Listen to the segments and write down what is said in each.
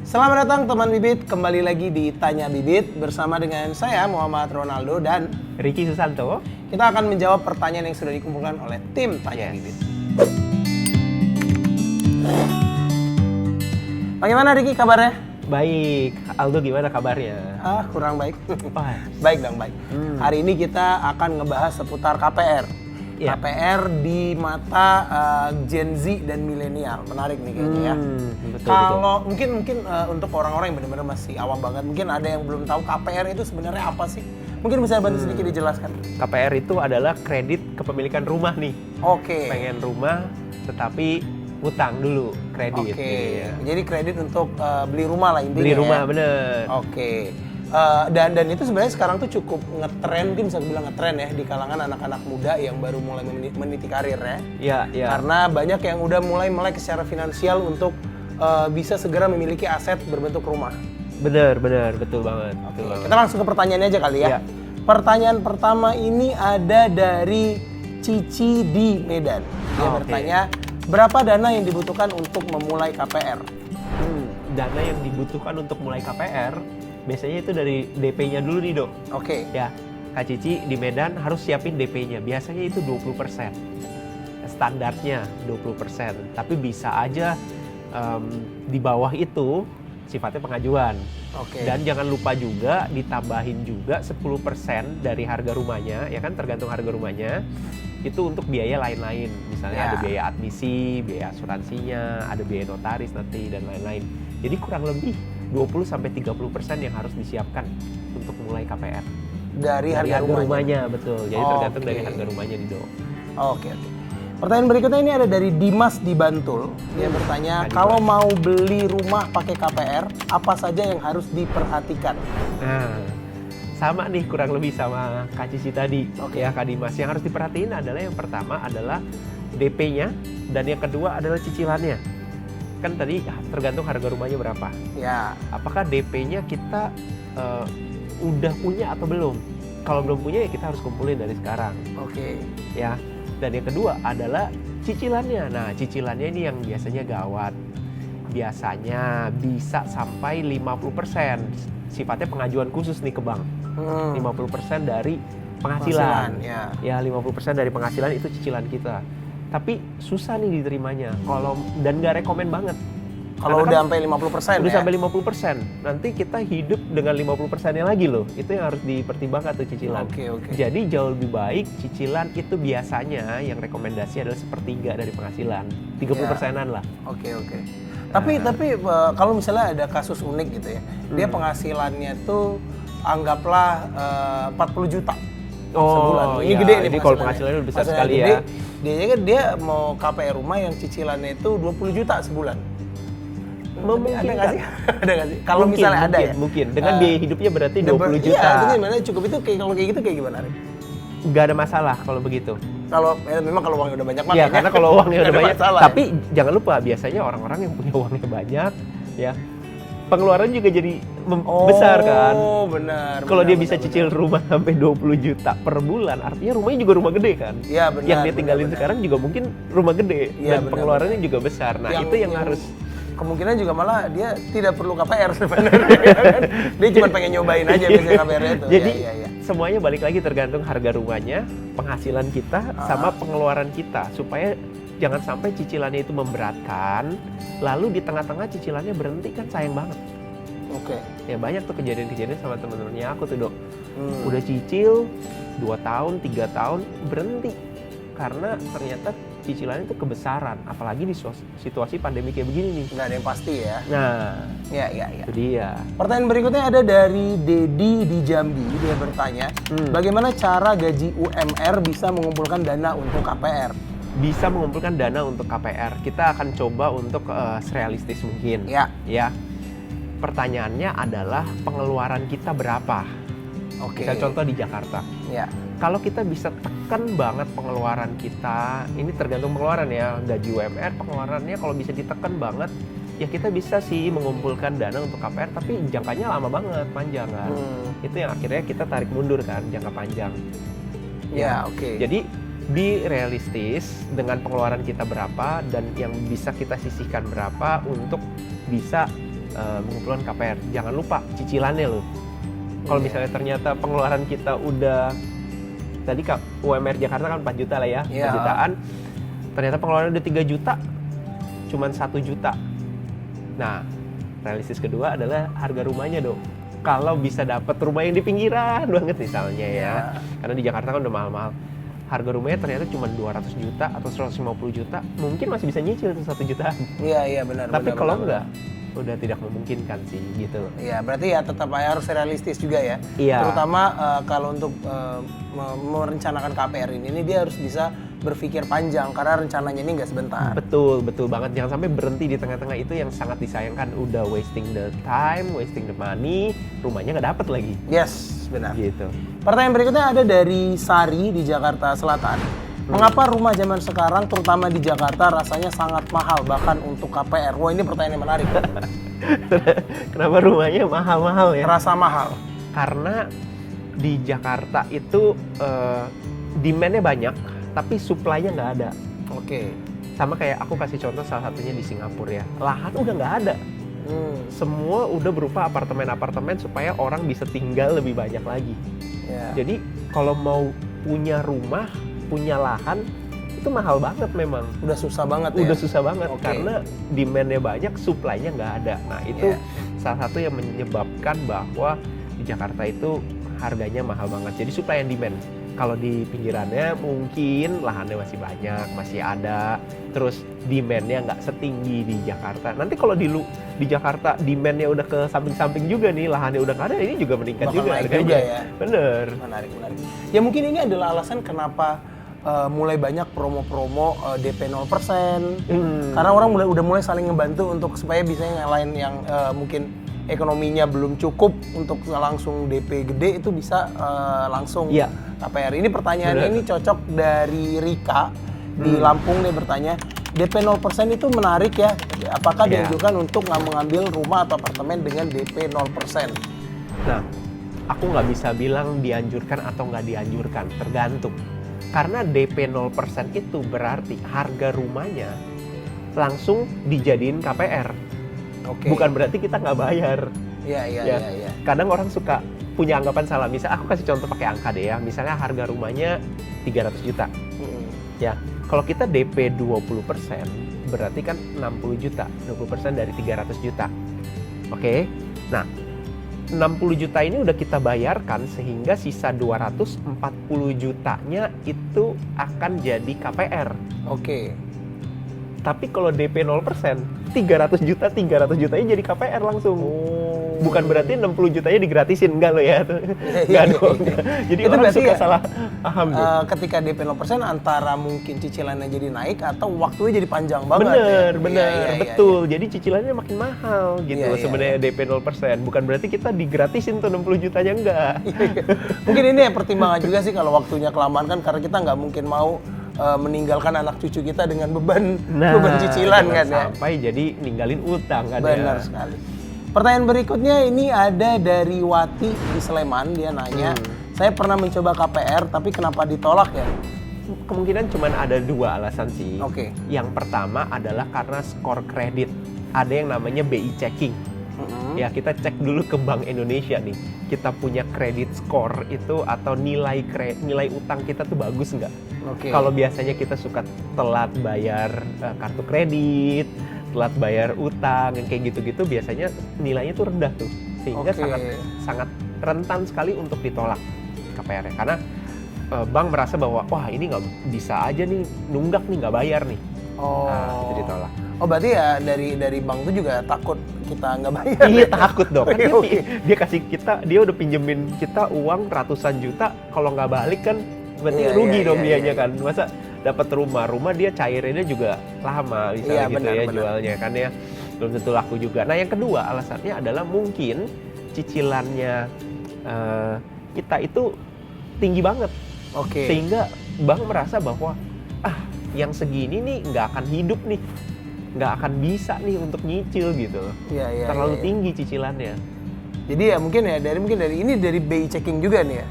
Selamat datang teman Bibit, kembali lagi di Tanya Bibit bersama dengan saya Muhammad Ronaldo dan Ricky Susanto. kita akan menjawab pertanyaan yang sudah dikumpulkan oleh tim Tanya Bibit. Bagaimana Ricky kabarnya? Baik, Aldo gimana kabarnya? Kurang baik. Wah. Baik dong, baik. Hari ini kita akan ngebahas seputar KPR. Ya. KPR di mata Gen Z dan milenial. Menarik nih kayaknya ya. Betul. Kalau mungkin untuk orang-orang yang benar-benar masih awam banget, mungkin ada yang belum tahu KPR itu sebenarnya apa sih? Mungkin bisa bantu sedikit dijelaskan. KPR itu adalah kredit kepemilikan rumah nih. Oke. Pengen rumah tetapi utang dulu kredit. Oke. Gitu ya. Jadi kredit untuk beli rumah lah intinya. Beli rumah ya? bener. Oke. Dan itu sebenarnya sekarang tuh cukup ngetren, mungkin bisa bilang ngetren ya di kalangan anak-anak muda yang baru mulai meniti karir ya. Iya, iya. Karena banyak yang udah mulai melek secara finansial untuk bisa segera memiliki aset berbentuk rumah. Bener, betul banget. Oke, Betul banget. kita langsung ke pertanyaannya aja kali ya. Iya. Pertanyaan pertama ini ada dari Cici di Medan. Dia Oke. bertanya, berapa dana yang dibutuhkan untuk memulai KPR? Dana yang dibutuhkan untuk mulai KPR biasanya itu dari DP-nya dulu nih, Dok. Oke. Ya, Kak Cici di Medan harus siapin DP-nya. Biasanya itu 20%. Standarnya 20%. Tapi bisa aja di bawah itu sifatnya pengajuan. Oke. Dan jangan lupa juga ditambahin juga 10% dari harga rumahnya, ya kan tergantung harga rumahnya. Itu untuk biaya lain-lain. Misalnya Ya. ada biaya admisi, biaya asuransinya, ada biaya notaris nanti dan lain-lain. Jadi kurang lebih 20-30% yang harus disiapkan untuk mulai KPR. Dari harga rumahnya. Betul. Jadi tergantung dari harga rumahnya nih, Dok. Oke. Pertanyaan berikutnya ini ada dari Dimas di Bantul. Dia bertanya, kalau mau beli rumah pakai KPR, apa saja yang harus diperhatikan? Nah, sama nih kurang lebih sama Kak Cici tadi. Oke. Ya, Kak Dimas. Yang harus diperhatiin adalah yang pertama adalah DP-nya dan yang kedua adalah cicilannya. Kan tadi tergantung harga rumahnya berapa. Ya. Apakah DP-nya kita udah punya atau belum? Kalau belum punya ya kita harus kumpulin dari sekarang. Oke. Ya. Dan yang kedua adalah cicilannya. Nah, cicilannya ini yang biasanya gawat. Biasanya bisa sampai 50%. Sifatnya pengajuan khusus nih ke bank. 50% dari penghasilan. Ya, 50% dari penghasilan itu cicilan kita. Tapi susah nih diterimanya. Dan nggak rekomen banget. Kalau udah sampai 50% Udah ya? sampai 50%. Nanti kita hidup dengan 50%-nya lagi loh. Itu yang harus dipertimbangkan tuh cicilan. Oke. Jadi jauh lebih baik cicilan itu biasanya yang rekomendasi adalah sepertiga dari penghasilan. 30%-an lah. Oke. Tapi kalau misalnya ada kasus unik gitu ya, dia penghasilannya tuh anggaplah 40 juta sebulan. Ini iya. gede nih Jadi kalau penghasilannya besar sekali gede, ya. Dia mau KPR rumah yang cicilannya itu 20 juta sebulan. Memungkinkan. Ada nggak sih? Ada nggak sih? Kalau misalnya ada ya? Mungkin. Dengan biaya hidupnya berarti 20 juta. Iya, itu gimana? Cukup itu kalau kayak gitu kayak gimana? Nggak ada masalah kalau begitu. Kalau memang kalau uangnya udah banyak Iya, karena kalau uangnya udah banyak. masalah, Tapi jangan lupa biasanya orang-orang yang punya uangnya banyak, ya pengeluaran juga jadi besar kan. Oh, benar. Kalau dia bisa cicil rumah sampai 20 juta per bulan, artinya rumahnya juga rumah gede kan? Iya, benar. Yang dia tinggalin sekarang juga mungkin rumah gede Iya, dan pengeluarannya juga besar. Nah, itu yang harus kemungkinan juga malah dia tidak perlu KPR sebenarnya. Dia cuma pengen nyobain aja biasanya KPR-nya itu. Jadi Iya. semuanya balik lagi tergantung harga rumahnya, penghasilan kita, sama pengeluaran kita. Supaya jangan sampai cicilannya itu memberatkan, lalu di tengah-tengah cicilannya berhenti kan sayang banget. Oke. Ya banyak tuh kejadian-kejadian sama temen-temennya aku tuh, Dok. Udah cicil 2 tahun, 3 tahun, berhenti. Karena ternyata cicilannya itu kebesaran, apalagi di situasi pandemi kayak begini nih. Nggak ada yang pasti ya. Nah, Iya. itu dia. Pertanyaan berikutnya ada dari Dedi di Jambi. Dia bertanya, bagaimana cara gaji UMR bisa mengumpulkan dana untuk KPR? Bisa mengumpulkan dana untuk KPR. Kita akan coba untuk serealistis mungkin. Ya. Pertanyaannya adalah pengeluaran kita berapa? Oke. Kita contoh di Jakarta. Ya. Kalau kita bisa tekan banget pengeluaran kita, ini tergantung pengeluaran ya, gaji UMR pengeluarannya kalau bisa ditekan banget, ya kita bisa sih mengumpulkan dana untuk KPR, tapi jangkanya lama banget, panjang kan. Itu yang akhirnya kita tarik mundur kan, jangka panjang. Ya, oke. Jadi be realistis dengan pengeluaran kita berapa dan yang bisa kita sisihkan berapa untuk bisa mengumpulkan KPR. Jangan lupa cicilannya loh. Kalau misalnya ternyata pengeluaran kita udah tadi UMR Jakarta kan 4 juta lah ya, 4 jutaan. Ternyata pengeluaran udah 3 juta, cuman 1 juta. Nah, realistis kedua adalah harga rumahnya dong. Kalau bisa dapat rumah yang di pinggiran banget misalnya ya. Karena di Jakarta kan udah mahal-mahal. Harga rumahnya ternyata cuma 200 juta atau 150 juta, mungkin masih bisa nyicil tuh 1 jutaan. Iya benar. Tapi kalau enggak, udah tidak memungkinkan sih gitu. Iya, berarti ya tetap harus realistis juga ya. Iya. Terutama kalau untuk merencanakan KPR ini dia harus bisa berpikir panjang karena rencananya ini nggak sebentar. Betul banget. Jangan sampai berhenti di tengah-tengah, itu yang sangat disayangkan. Udah wasting the time, wasting the money, rumahnya nggak dapet lagi. Yes, benar. Gitu. Pertanyaan berikutnya ada dari Sari di Jakarta Selatan. Mengapa rumah zaman sekarang, terutama di Jakarta, rasanya sangat mahal bahkan untuk KPR? Wah, ini pertanyaan yang menarik. Kenapa rumahnya mahal-mahal ya? Rasa mahal. Karena di Jakarta itu demand-nya banyak, tapi supply-nya nggak ada. Oke. Sama kayak aku kasih contoh salah satunya di Singapura ya. Lahan udah nggak ada. Semua udah berupa apartemen-apartemen supaya orang bisa tinggal lebih banyak lagi. Jadi kalau mau punya rumah, punya lahan, itu mahal banget memang. Udah susah banget ya? Udah susah banget, karena demand-nya banyak, supply-nya nggak ada. Nah itu salah satu yang menyebabkan bahwa di Jakarta itu harganya mahal banget. Jadi supply and demand. Kalau di pinggirannya mungkin lahannya masih banyak, masih ada, terus demand-nya nggak setinggi di Jakarta. Nanti kalau di Jakarta demand-nya udah ke samping-samping juga nih, lahannya udah nggak ada, ini juga meningkat bakal juga naik harganya. juga ya. Bener. Menarik. Ya mungkin ini adalah alasan kenapa mulai banyak promo-promo DP 0%. Karena orang udah mulai saling ngebantu untuk supaya bisa yang lain yang mungkin ekonominya belum cukup untuk langsung DP gede itu bisa langsung KPR. Ini pertanyaannya ini cocok dari Rika di Lampung, dia bertanya, DP 0% itu menarik ya. Apakah dianjurkan untuk mengambil rumah atau apartemen dengan DP 0%? Nah, aku nggak bisa bilang dianjurkan atau nggak dianjurkan, tergantung. Karena DP 0% itu berarti harga rumahnya langsung dijadiin KPR. Bukan berarti kita nggak bayar. Iya. Kadang orang suka punya anggapan salah. Misal aku kasih contoh pakai angka deh ya. Misalnya harga rumahnya 300 juta. Ya, kalau kita DP 20% berarti kan 60 juta. 20% dari 300 juta. Oke. Nah, 60 juta ini udah kita bayarkan sehingga sisa 240 jutanya itu akan jadi KPR. Tapi kalau DP 0%, 300 jutanya jadi KPR langsung. Bukan berarti 60 jutanya digratisin, enggak loh ya. Enggak dong. Jadi itu orang suka salah paham. Ketika DP 0% antara mungkin cicilannya jadi naik atau waktunya jadi panjang banget. Bener. Betul. Jadi cicilannya makin mahal gitu sebenarnya DP 0%. Bukan berarti kita digratisin tuh 60 jutanya, enggak. Mungkin ini ya pertimbangan juga sih kalau waktunya kelamaan kan, karena kita nggak mungkin mau meninggalkan anak cucu kita dengan beban cicilan kan ya. Sampai jadi ninggalin utang kan. Benar sekali. Pertanyaan berikutnya ini ada dari Wati di Sleman, dia nanya, saya pernah mencoba KPR tapi kenapa ditolak ya? Kemungkinan cuma ada 2 alasan sih. Yang pertama adalah karena skor kredit. Ada yang namanya BI checking. Ya, kita cek dulu ke Bank Indonesia nih. Kita punya kredit skor itu atau nilai utang kita tuh bagus nggak? Kalau biasanya kita suka telat bayar kartu kredit, telat bayar utang, yang kayak gitu-gitu biasanya nilainya tuh rendah tuh. Sehingga sangat rentan sekali untuk ditolak KPR-nya. Karena bank merasa bahwa wah ini nggak bisa aja nih, nunggak nih, nggak bayar nih. Nah, itu ditolak. Berarti ya dari bank itu juga takut kita nggak bayar. Iya, takut dong. Kan dia kasih dia udah pinjemin kita uang ratusan juta, kalau nggak balik kan berarti rugi dong dianya kan. Masa dapat rumah dia cairinnya juga lama misalnya benar. Jualnya kan ya belum tentu laku juga. Nah, yang kedua alasannya adalah mungkin cicilannya kita itu tinggi banget. Sehingga bank merasa bahwa yang segini nih nggak akan hidup nih, nggak akan bisa nih untuk nyicil gitu. Terlalu tinggi cicilannya. Jadi ya mungkin dari BI checking juga nih ya.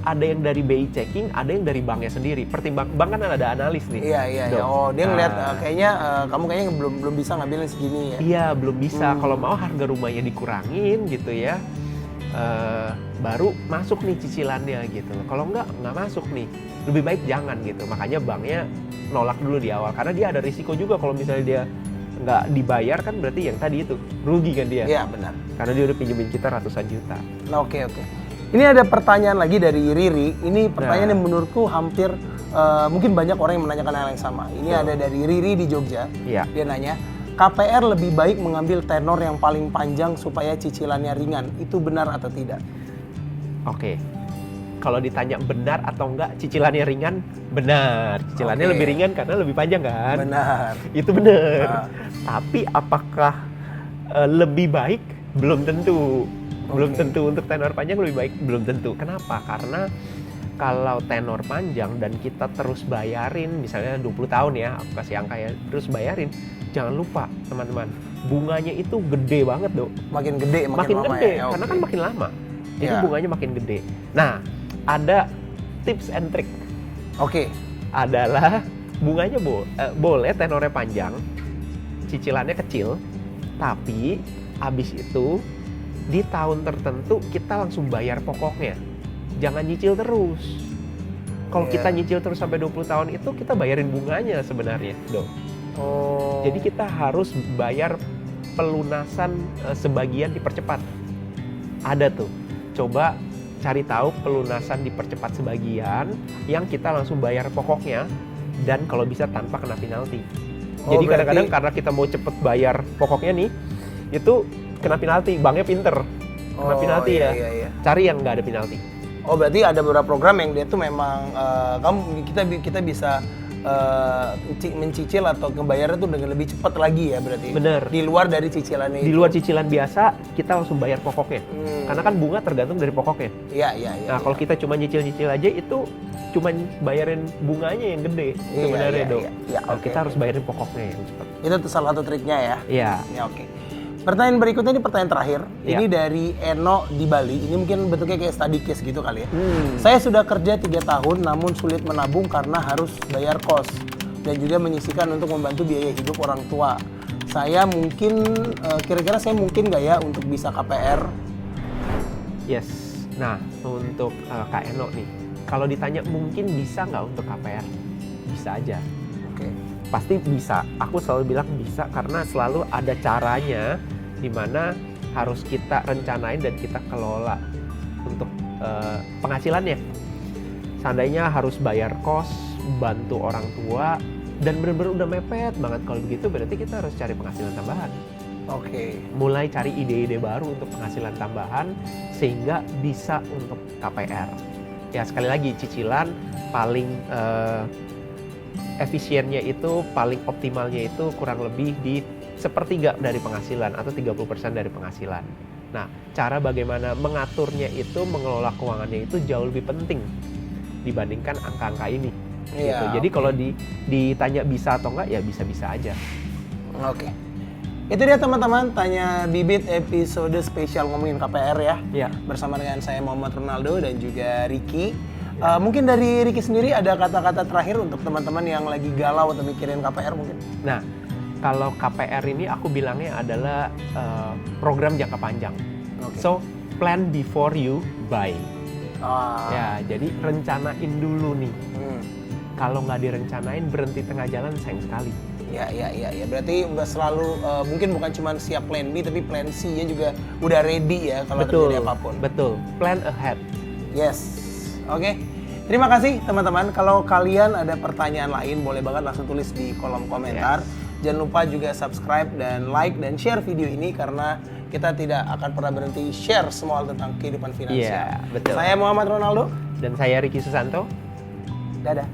ada yang dari BI checking, ada yang dari banknya sendiri. Bank kan ada analis nih. Iya. Dok. Oh, dia ngeliat kayaknya kamu kayaknya belum bisa ngambilin segini ya. Iya, belum bisa. Kalau mau harga rumahnya dikurangin gitu ya. Baru masuk nih cicilannya gitu. Kalau nggak masuk nih. Lebih baik jangan gitu. Makanya banknya nolak dulu di awal. Karena dia ada risiko juga kalau misalnya dia nggak dibayar kan berarti yang tadi itu rugi kan dia. Iya, benar. Karena dia udah pinjemin kita ratusan juta. Nah, oke. Ini ada pertanyaan lagi dari Riri. Ini pertanyaan yang menurutku hampir mungkin banyak orang yang menanyakan hal yang sama. Ini ada dari Riri di Jogja. Iya. Dia nanya, KPR lebih baik mengambil tenor yang paling panjang supaya cicilannya ringan. Itu benar atau tidak? Oke. Kalau ditanya benar atau enggak cicilannya ringan, benar. Cicilannya lebih ringan karena lebih panjang kan? Benar. Itu benar. Tapi apakah lebih baik? Belum tentu. Belum tentu untuk tenor panjang lebih baik, belum tentu. Kenapa? Karena kalau tenor panjang dan kita terus bayarin, misalnya 20 tahun ya, aku kasih angka ya, terus bayarin, jangan lupa teman-teman, bunganya itu gede banget Dok. Makin gede, makin lama gede, ya? karena kan makin lama. Jadi Ya. bunganya makin gede. Nah, ada tips and trick. Oke. Adalah bunganya boleh tenornya panjang, cicilannya kecil, tapi habis itu di tahun tertentu kita langsung bayar pokoknya. Jangan nyicil terus. Kalau kita nyicil terus sampai 20 tahun itu kita bayarin bunganya sebenarnya, Dok. Oh. Jadi kita harus bayar pelunasan sebagian dipercepat. Ada tuh. Coba cari tahu pelunasan dipercepat sebagian yang kita langsung bayar pokoknya dan kalau bisa tanpa kena penalti. Jadi kadang-kadang karena kita mau cepet bayar pokoknya nih, itu kena penalti, banknya pinter. Kena penalti ya. Iya. Cari yang nggak ada penalti. Oh, berarti ada beberapa program yang dia tuh memang kita bisa mencicil atau ngebayarnya tuh dengan lebih cepat lagi ya berarti. Bener. Di luar dari cicilannya Di itu. luar cicilan biasa, kita langsung bayar pokoknya. Karena kan bunga tergantung dari pokoknya. Iya. Nah, kalau kita cuma nyicil-nyicil aja itu cuma bayarin bunganya yang gede sebenarnya, Dok. Iya, Nah, kita harus bayarin pokoknya yang cepat. Itu tuh salah satu triknya ya. Iya. Ya, oke. Pertanyaan berikutnya ini pertanyaan terakhir. Ya. Ini dari Eno di Bali. Ini mungkin bentuknya kayak study case gitu kali ya. Saya sudah kerja 3 tahun namun sulit menabung karena harus bayar kos dan juga menyisihkan untuk membantu biaya hidup orang tua. Saya mungkin kira-kira saya mungkin nggak ya untuk bisa KPR? Yes. Nah, untuk Kak Eno nih, kalau ditanya mungkin bisa nggak untuk KPR? Bisa aja. Oke. Pasti bisa. Aku selalu bilang bisa karena selalu ada caranya di mana harus kita rencanain dan kita kelola untuk penghasilannya. Seandainya harus bayar kos, bantu orang tua, dan benar-benar udah mepet banget kalau begitu berarti kita harus cari penghasilan tambahan. Oke. Mulai cari ide-ide baru untuk penghasilan tambahan sehingga bisa untuk KPR. Ya sekali lagi cicilan paling efisiennya itu, paling optimalnya itu kurang lebih di 1/3 dari penghasilan atau 30% dari penghasilan. Nah, cara bagaimana mengaturnya itu, mengelola keuangannya itu jauh lebih penting dibandingkan angka-angka ini. Iya, Gitu. Jadi kalau ditanya bisa atau enggak, ya bisa-bisa aja. Oke. Itu dia teman-teman, Tanya Bibit episode spesial ngomongin KPR ya. Ya. Bersama dengan saya Muhammad Ronaldo dan juga Ricky. Mungkin dari Ricky sendiri ada kata-kata terakhir untuk teman-teman yang lagi galau atau mikirin KPR mungkin? Nah, kalau KPR ini aku bilangnya adalah program jangka panjang. Oke. So, plan before you buy. Ah. Ya, jadi rencanain dulu nih. Kalau nggak direncanain, berhenti tengah jalan, sayang sekali. Ya. Berarti selalu mungkin bukan cuma siap plan B, tapi plan C-nya juga udah ready ya kalau terjadi apapun. Betul. Plan ahead. Yes. Oke. Terima kasih teman-teman. Kalau kalian ada pertanyaan lain, boleh banget langsung tulis di kolom komentar. Yes. Jangan lupa juga subscribe dan like dan share video ini karena kita tidak akan pernah berhenti share semua hal tentang kehidupan finansial. Iya, betul. Saya Muhammad Ronaldo. Dan saya Ricky Susanto. Dadah.